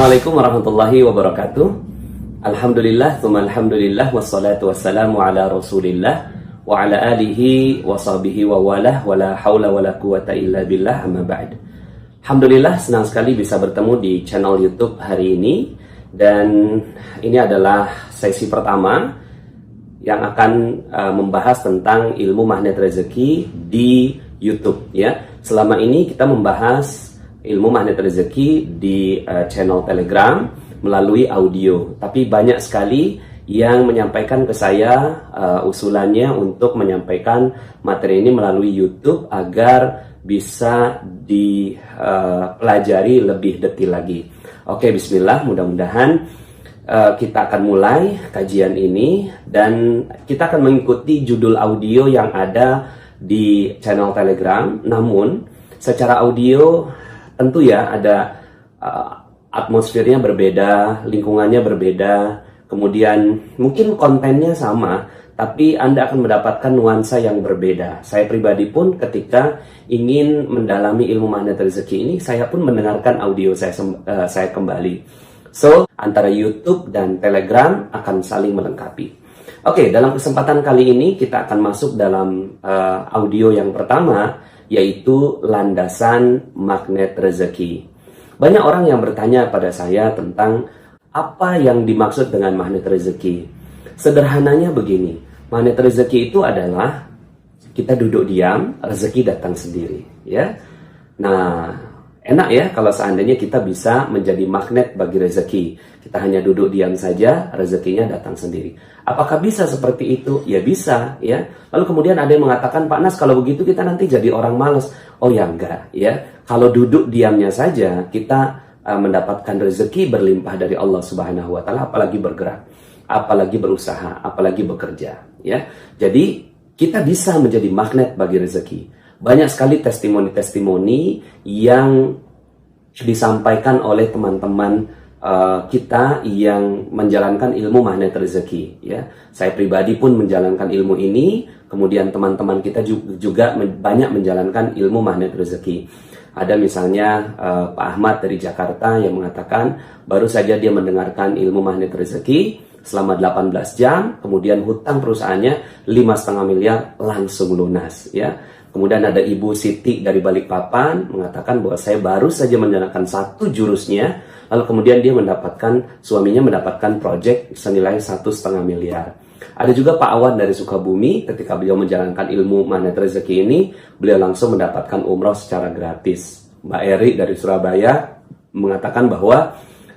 Assalamualaikum warahmatullahi wabarakatuh. Alhamdulillah, tsumma alhamdulillah, wassalatu wassalamu ala rasulillah wa ala alihi wa sahbihi wa walah, wa la hawla wa la quwata illa billah, amma ba'd. Alhamdulillah, senang sekali bisa bertemu di channel YouTube hari ini. Dan ini adalah sesi pertama yang akan membahas tentang ilmu magnet rezeki di YouTube, ya. Selama ini kita membahas ilmu magnet rezeki di channel Telegram melalui audio, tapi banyak sekali yang menyampaikan ke saya usulannya untuk menyampaikan materi ini melalui YouTube agar bisa dipelajari lebih detail lagi. Oke, bismillah, mudah-mudahan kita akan mulai kajian ini dan kita akan mengikuti judul audio yang ada di channel Telegram. Namun secara audio tentu ya ada atmosfernya berbeda, lingkungannya berbeda, kemudian mungkin kontennya sama, tapi Anda akan mendapatkan nuansa yang berbeda. Saya pribadi pun ketika ingin mendalami ilmu magnet rezeki ini, saya pun mendengarkan audio saya kembali. So, antara YouTube dan Telegram akan saling melengkapi. Oke, dalam kesempatan kali ini kita akan masuk dalam audio yang pertama, yaitu landasan magnet rezeki. Banyak orang yang bertanya pada saya tentang apa yang dimaksud dengan magnet rezeki. Sederhananya begini, magnet rezeki itu adalah kita duduk diam, rezeki datang sendiri, ya. Nah, enak ya kalau seandainya kita bisa menjadi magnet bagi rezeki. Kita hanya duduk diam saja, rezekinya datang sendiri. Apakah bisa seperti itu? Ya bisa, ya. Lalu kemudian ada yang mengatakan, Pak Nas, kalau begitu kita nanti jadi orang malas. Oh ya enggak, ya. Kalau duduk diamnya saja, kita mendapatkan rezeki berlimpah dari Allah Subhanahu wa Ta'ala, apalagi bergerak, apalagi berusaha, apalagi bekerja, ya. Jadi kita bisa menjadi magnet bagi rezeki. Banyak sekali testimoni-testimoni yang disampaikan oleh teman-teman kita yang menjalankan ilmu magnet rezeki, ya. Saya pribadi pun menjalankan ilmu ini, kemudian teman-teman kita juga banyak menjalankan ilmu magnet rezeki. Ada misalnya Pak Ahmad dari Jakarta yang mengatakan baru saja dia mendengarkan ilmu magnet rezeki selama 18 jam, kemudian hutang perusahaannya 5,5 miliar langsung lunas, ya. Kemudian ada Ibu Siti dari Balikpapan mengatakan bahwa saya baru saja menjalankan satu jurusnya, lalu kemudian suaminya mendapatkan proyek senilai 1,5 miliar. Ada juga Pak Awan dari Sukabumi, ketika beliau menjalankan ilmu magnet rezeki ini, beliau langsung mendapatkan umroh secara gratis. Mbak Eri dari Surabaya mengatakan bahwa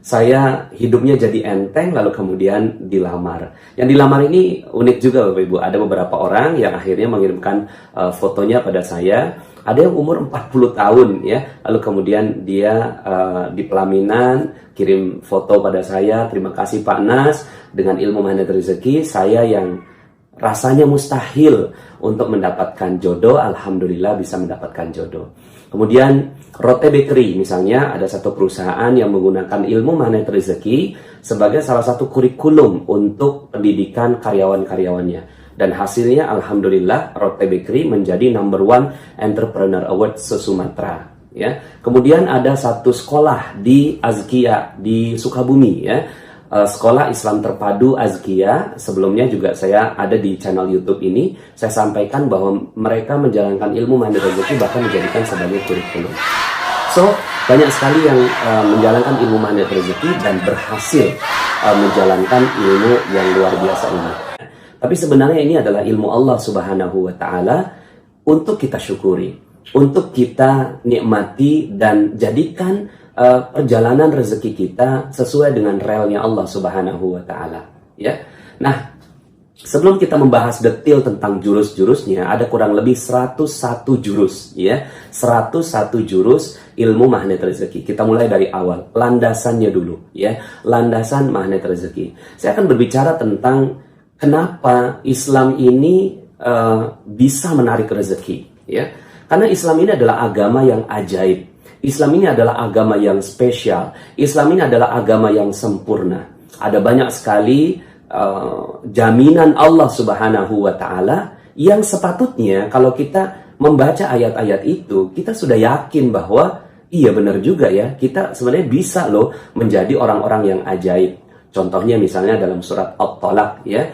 saya hidupnya jadi enteng, lalu kemudian dilamar. Yang dilamar ini unik juga Bapak Ibu. Ada beberapa orang yang akhirnya mengirimkan fotonya pada saya. Ada yang umur 40 tahun, ya. Lalu kemudian dia di pelaminan kirim foto pada saya. Terima kasih Pak Nas, dengan ilmu magnet rezeki saya yang rasanya mustahil untuk mendapatkan jodoh, alhamdulillah bisa mendapatkan jodoh. Kemudian Rote Bakery misalnya, ada satu perusahaan yang menggunakan ilmu magnet rezeki sebagai salah satu kurikulum untuk pendidikan karyawan-karyawannya. Dan hasilnya alhamdulillah Rote Bakery menjadi #1 Entrepreneur Award se-Sumatera, ya. Kemudian ada satu sekolah di Azkia di Sukabumi, ya. Sekolah Islam Terpadu Azkia, sebelumnya juga saya ada di channel YouTube ini, saya sampaikan bahwa mereka menjalankan ilmu magnet rezeki bahkan menjadikan sebagai kurikulum. So, banyak sekali yang menjalankan ilmu magnet rezeki dan berhasil menjalankan ilmu yang luar biasa ini. Tapi sebenarnya ini adalah ilmu Allah Subhanahu wa Ta'ala untuk kita syukuri, untuk kita nikmati dan jadikan perjalanan rezeki kita sesuai dengan relnya Allah Subhanahu wa Ta'ala, ya. Nah, sebelum kita membahas detail tentang jurus-jurusnya, ada kurang lebih 101 jurus, ya. 101 jurus ilmu magnet rezeki. Kita mulai dari awal, landasannya dulu, ya. Landasan magnet rezeki. Saya akan berbicara tentang kenapa Islam ini bisa menarik rezeki, ya. Karena Islam ini adalah agama yang ajaib. Islam ini adalah agama yang spesial. Islam ini adalah agama yang sempurna. Ada banyak sekali jaminan Allah Subhanahu wa Ta'ala yang sepatutnya kalau kita membaca ayat-ayat itu, kita sudah yakin bahwa iya benar juga ya, kita sebenarnya bisa loh menjadi orang-orang yang ajaib. Contohnya misalnya dalam surat At-Talaq ya,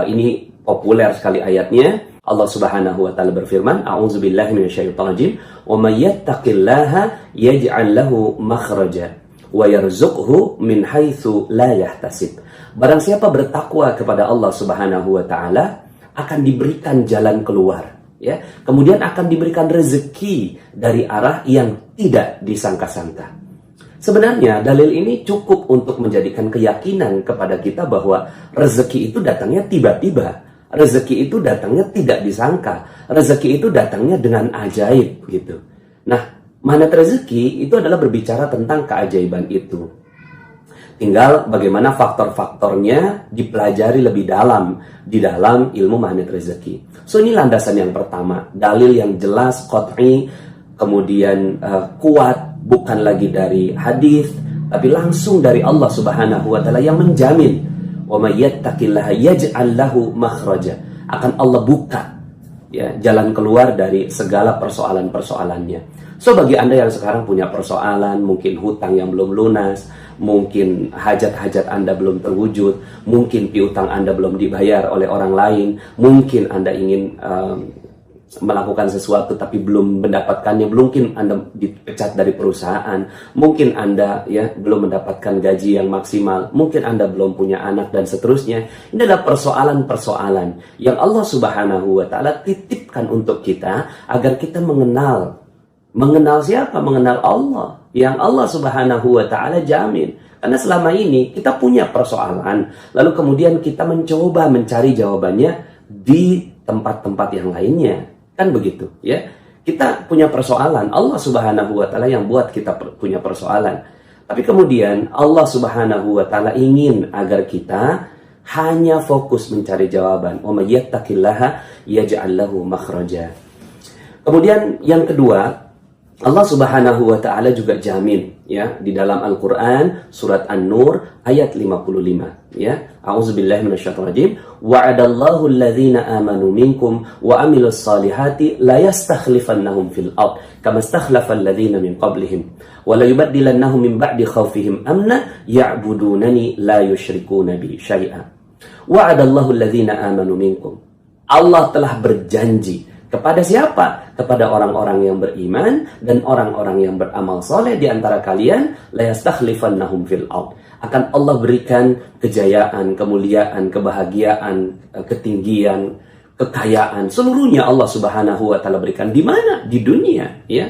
ini populer sekali ayatnya. Allah Subhanahu wa taala berfirman, a'udzubillahi minasyaitonirrajim, wa may yattaqillaha yaj'al lahu makhraja wa yarzuqhu min haitsu la yahtasib. Barang siapa bertakwa kepada Allah Subhanahu wa taala akan diberikan jalan keluar, ya. Kemudian akan diberikan rezeki dari arah yang tidak disangka-sangka. Sebenarnya dalil ini cukup untuk menjadikan keyakinan kepada kita bahwa rezeki itu datangnya tiba-tiba. Rezeki itu datangnya tidak disangka. Rezeki itu datangnya dengan ajaib gitu. Nah, magnet rezeki itu adalah berbicara tentang keajaiban itu. Tinggal bagaimana faktor-faktornya dipelajari lebih dalam di dalam ilmu magnet rezeki. So ini landasan yang pertama, dalil yang jelas, qat'i, kemudian kuat, bukan lagi dari hadis, tapi langsung dari Allah Subhanahu wa taala yang menjamin, wa may yattaqillaha yaj'al lahu makhraja, akan Allah buka ya jalan keluar dari segala persoalan-persoalannya. So bagi Anda yang sekarang punya persoalan, mungkin hutang yang belum lunas, mungkin hajat-hajat Anda belum terwujud, mungkin piutang Anda belum dibayar oleh orang lain, mungkin Anda ingin melakukan sesuatu tapi belum mendapatkannya, mungkin Anda dipecat dari perusahaan, mungkin Anda ya belum mendapatkan gaji yang maksimal, mungkin Anda belum punya anak dan seterusnya. Ini adalah persoalan-persoalan yang Allah Subhanahu wa taala titipkan untuk kita agar kita mengenal siapa? Mengenal Allah, yang Allah Subhanahu wa taala jamin. Karena selama ini kita punya persoalan, lalu kemudian kita mencoba mencari jawabannya di tempat-tempat yang lainnya. Kan begitu ya, kita punya persoalan, Allah Subhanahu wa taala yang buat kita punya persoalan, tapi kemudian Allah Subhanahu wa taala ingin agar kita hanya fokus mencari jawaban. Wa may yattaqillaha yaj'al lahu makhraja. Kemudian yang kedua, Allah Subhanahu wa taala juga jamin ya di dalam Al-Qur'an surat An-Nur ayat 55 ya. A'udzubillahi minasyaitonirrajim. Wa'adallahu alladhina amanu minkum wa amilus solihati la yastakhlifannahum fil ard kama istakhlafa alladhina min qablihim wa la yubaddilannahum min ba'di khawfihim amna ya'budunani la yusyrikuna bi syai'a. Wa'adallahu alladhina amanu minkum. Allah telah berjanji kepada siapa? Kepada orang-orang yang beriman dan orang-orang yang beramal soleh di antara kalian, la yastakhlifannahum fil ard. Akan Allah berikan kejayaan, kemuliaan, kebahagiaan, ketinggian, kekayaan, seluruhnya Allah Subhanahu wa taala berikan. Di mana? Di dunia, ya.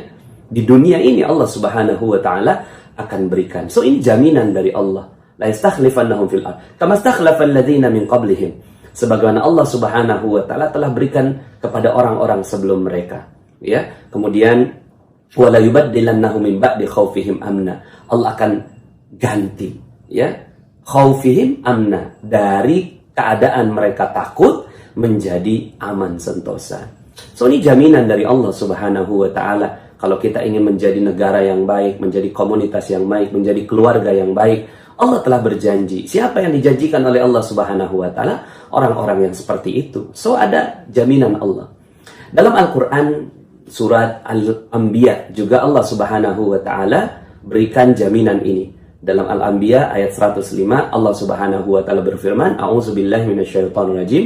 Di dunia ini Allah Subhanahu wa taala akan berikan. So ini jaminan dari Allah. La yastakhlifannahum fil ard kama istakhlafa alladhina min qablihim. Sebagaimana Allah Subhanahu wa taala telah berikan kepada orang-orang sebelum mereka, ya. Kemudian wala yubaddilannahum min ba'di khaufihim amna. Allah akan ganti, ya, khaufihim amna, dari keadaan mereka takut menjadi aman sentosa. So ini jaminan dari Allah Subhanahu wa taala. Kalau kita ingin menjadi negara yang baik, menjadi komunitas yang baik, menjadi keluarga yang baik, Allah telah berjanji. Siapa yang dijanjikan oleh Allah Subhanahu wa taala? Orang-orang yang seperti itu. So ada jaminan Allah. Dalam Al-Qur'an surat Al-Anbiya juga Allah Subhanahu wa taala berikan jaminan ini. Dalam Al-Anbiya ayat 105 Allah Subhanahu wa taala berfirman, a'udzubillahi minasyaitonirrajim.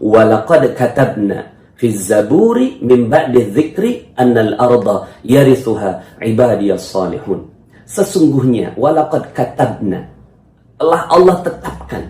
Wa laqad katabna fi zaburi min ba'di dzikri annal arda yarithuha ibadiyas salihun. Sesungguhnya walaqad katabna, telah Allah tetapkan,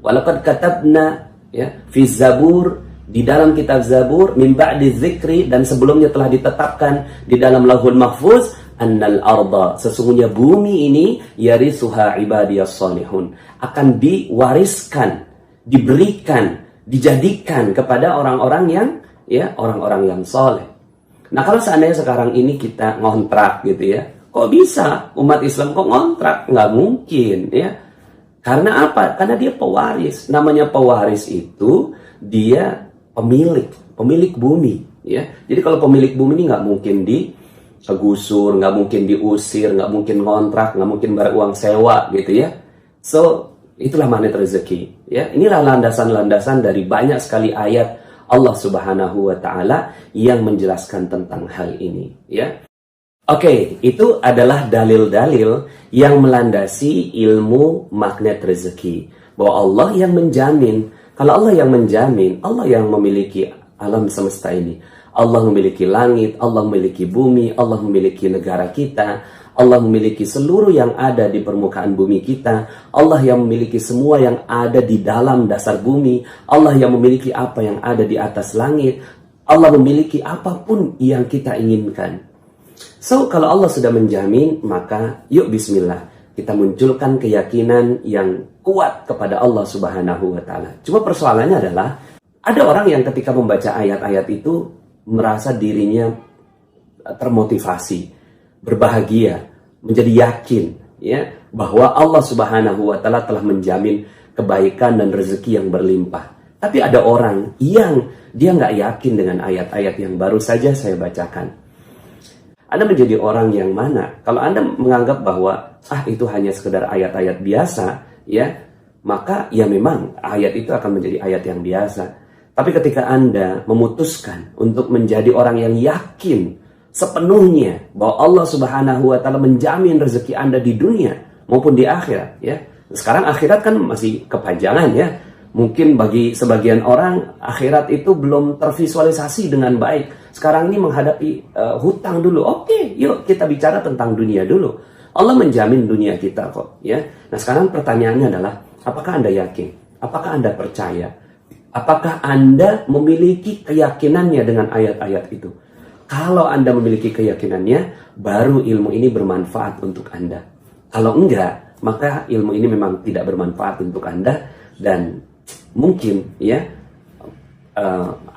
walaqad katabna ya fi zabur, di dalam kitab Zabur, min ba'di dzikri, dan sebelumnya telah ditetapkan di dalam Lauhul Mahfuz, annal arda, sesungguhnya bumi ini yarithuha ibadiyas salihun, akan diwariskan, diberikan, dijadikan kepada orang-orang yang orang-orang yang soleh. Nah, kalau seandainya sekarang ini kita ngontrak gitu ya, kok bisa umat Islam kok ngontrak? Nggak mungkin ya. Karena apa? Karena dia pewaris. Namanya pewaris itu dia pemilik bumi ya. Jadi kalau pemilik bumi ini nggak mungkin digusur, nggak mungkin diusir, nggak mungkin ngontrak, nggak mungkin bayar uang sewa gitu ya. So itulah magnet rezeki ya. Inilah landasan-landasan dari banyak sekali ayat Allah Subhanahu wa taala yang menjelaskan tentang hal ini ya. Oke, itu adalah dalil-dalil yang melandasi ilmu magnet rezeki. Bahwa Allah yang menjamin. Kalau Allah yang menjamin, Allah yang memiliki alam semesta ini. Allah memiliki langit, Allah memiliki bumi, Allah memiliki negara kita, Allah memiliki seluruh yang ada di permukaan bumi kita, Allah yang memiliki semua yang ada di dalam dasar bumi, Allah yang memiliki apa yang ada di atas langit, Allah memiliki apapun yang kita inginkan. So, kalau Allah sudah menjamin, maka yuk bismillah, kita munculkan keyakinan yang kuat kepada Allah Subhanahu wa Ta'ala. Cuma persoalannya adalah, ada orang yang ketika membaca ayat-ayat itu merasa dirinya termotivasi, berbahagia, menjadi yakin ya bahwa Allah Subhanahu wa Ta'ala telah menjamin kebaikan dan rezeki yang berlimpah. Tapi ada orang yang dia nggak yakin dengan ayat-ayat yang baru saja saya bacakan. Anda menjadi orang yang mana? Kalau Anda menganggap bahwa itu hanya sekedar ayat-ayat biasa, ya, maka ya memang ayat itu akan menjadi ayat yang biasa. Tapi ketika Anda memutuskan untuk menjadi orang yang yakin sepenuhnya bahwa Allah Subhanahu wa Ta'ala menjamin rezeki Anda di dunia maupun di akhirat, ya. Sekarang akhirat kan masih kepanjangan, ya. Mungkin bagi sebagian orang akhirat itu belum tervisualisasi dengan baik. Sekarang ini menghadapi hutang dulu. Oke, yuk kita bicara tentang dunia dulu. Allah menjamin dunia kita kok, ya. Nah, sekarang pertanyaannya adalah, apakah Anda yakin? Apakah Anda percaya? Apakah Anda memiliki keyakinannya dengan ayat-ayat itu? Kalau Anda memiliki keyakinannya, baru ilmu ini bermanfaat untuk Anda. Kalau enggak, maka ilmu ini memang tidak bermanfaat untuk Anda, dan mungkin ya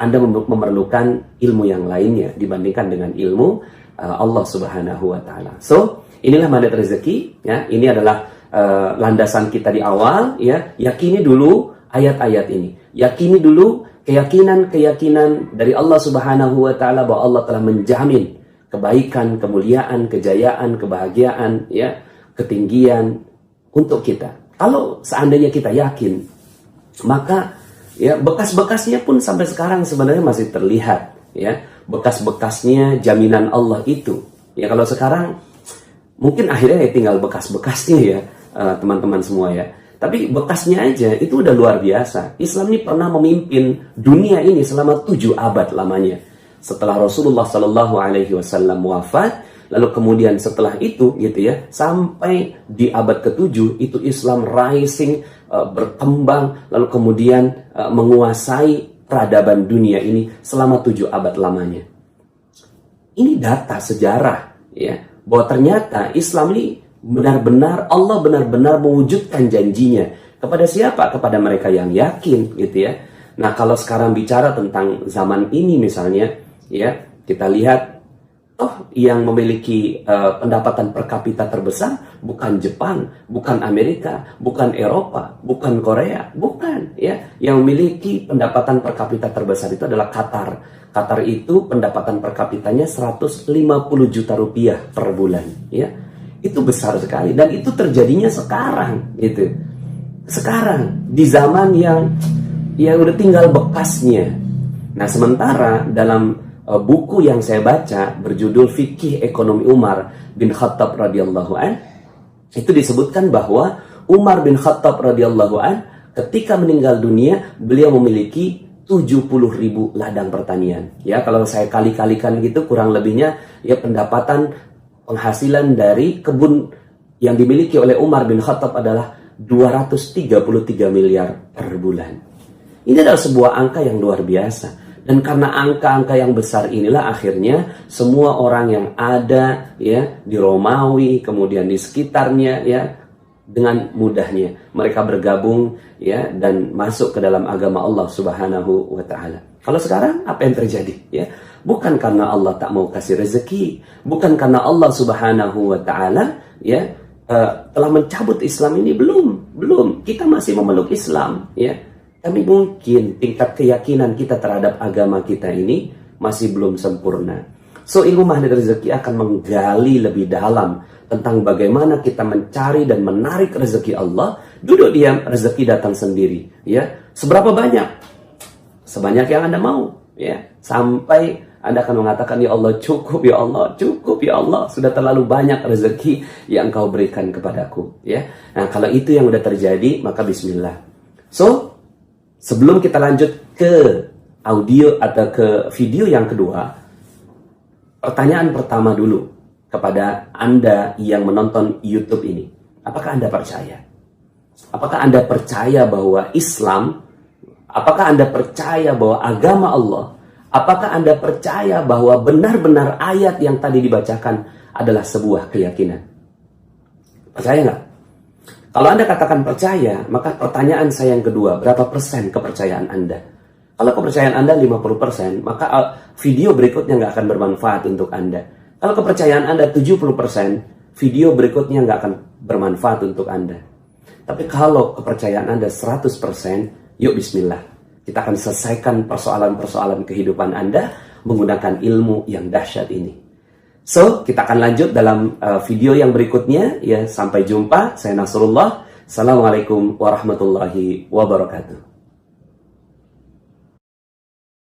Anda memerlukan ilmu yang lainnya dibandingkan dengan ilmu Allah Subhanahu wa Ta'ala. So, inilah magnet rezeki, ya. Ini adalah landasan kita di awal, ya. Yakini dulu ayat-ayat ini. Yakini dulu keyakinan dari Allah Subhanahu wa Ta'ala bahwa Allah telah menjamin kebaikan, kemuliaan, kejayaan, kebahagiaan, ya, ketinggian untuk kita. Kalau seandainya kita yakin, maka ya bekas-bekasnya pun sampai sekarang sebenarnya masih terlihat, ya, bekas-bekasnya jaminan Allah itu. Ya, kalau sekarang mungkin akhirnya ya tinggal bekas-bekasnya, ya, teman-teman semua, ya. Tapi bekasnya aja itu udah luar biasa. Islam ini pernah memimpin dunia ini selama 7 abad lamanya. Setelah Rasulullah Shallallahu Alaihi Wasallam wafat, lalu kemudian setelah itu, gitu ya, sampai di abad ke-7 itu Islam rising, berkembang, lalu kemudian menguasai peradaban dunia ini selama 7 abad lamanya. Ini data sejarah, ya, bahwa ternyata Islam ini benar-benar, Allah benar-benar mewujudkan janjinya. Kepada siapa? Kepada mereka yang yakin, gitu ya. Nah, kalau sekarang bicara tentang zaman ini misalnya, ya, kita lihat, yang memiliki pendapatan per kapita terbesar bukan Jepang, bukan Amerika, bukan Eropa, bukan Korea, bukan, ya. Yang memiliki pendapatan per kapita terbesar itu adalah Qatar. Qatar itu pendapatan per kapitanya 150 juta rupiah per bulan, ya. Itu besar sekali, dan itu terjadinya sekarang, gitu. Sekarang di zaman yang udah tinggal bekasnya. Nah, sementara dalam buku yang saya baca berjudul Fikih Ekonomi Umar bin Khattab radhiyallahu an, itu disebutkan bahwa Umar bin Khattab radhiyallahu an ketika meninggal dunia, beliau memiliki 70.000 ladang pertanian. Ya, kalau saya kali-kalikan gitu, kurang lebihnya ya pendapatan penghasilan dari kebun yang dimiliki oleh Umar bin Khattab adalah 233 miliar per bulan. Ini adalah sebuah angka yang luar biasa. Dan karena angka-angka yang besar inilah akhirnya semua orang yang ada, ya, di Romawi, kemudian di sekitarnya, ya, dengan mudahnya mereka bergabung, ya, dan masuk ke dalam agama Allah Subhanahu wa Ta'ala. Kalau sekarang apa yang terjadi, ya? Bukan karena Allah tak mau kasih rezeki, bukan karena Allah Subhanahu wa Ta'ala, ya, telah mencabut Islam ini, belum. Kita masih memeluk Islam, ya. Tapi mungkin tingkat keyakinan kita terhadap agama kita ini masih belum sempurna. So, ilmu magnet rezeki akan menggali lebih dalam tentang bagaimana kita mencari dan menarik rezeki Allah. Duduk diam, rezeki datang sendiri, ya. Seberapa banyak? Sebanyak yang Anda mau, ya. Sampai Anda akan mengatakan, ya Allah, cukup ya Allah, cukup ya Allah, sudah terlalu banyak rezeki yang Engkau berikan kepadaku. Ya, nah kalau itu yang udah terjadi, maka Bismillah. So, sebelum kita lanjut ke audio atau ke video yang kedua, pertanyaan pertama dulu kepada Anda yang menonton YouTube ini. Apakah Anda percaya? Apakah Anda percaya bahwa Islam, apakah Anda percaya bahwa agama Allah, apakah Anda percaya bahwa benar-benar ayat yang tadi dibacakan adalah sebuah keyakinan? Percaya nggak? Kalau Anda katakan percaya, maka pertanyaan saya yang kedua, berapa persen kepercayaan Anda? Kalau kepercayaan Anda 50%, maka video berikutnya nggak akan bermanfaat untuk Anda. Kalau kepercayaan Anda 70%, video berikutnya nggak akan bermanfaat untuk Anda. Tapi kalau kepercayaan Anda 100%, yuk Bismillah. Kita akan selesaikan persoalan-persoalan kehidupan Anda menggunakan ilmu yang dahsyat ini. So, kita akan lanjut dalam video yang berikutnya. Ya, sampai jumpa. Saya Nasrullah. Assalamualaikum warahmatullahi wabarakatuh.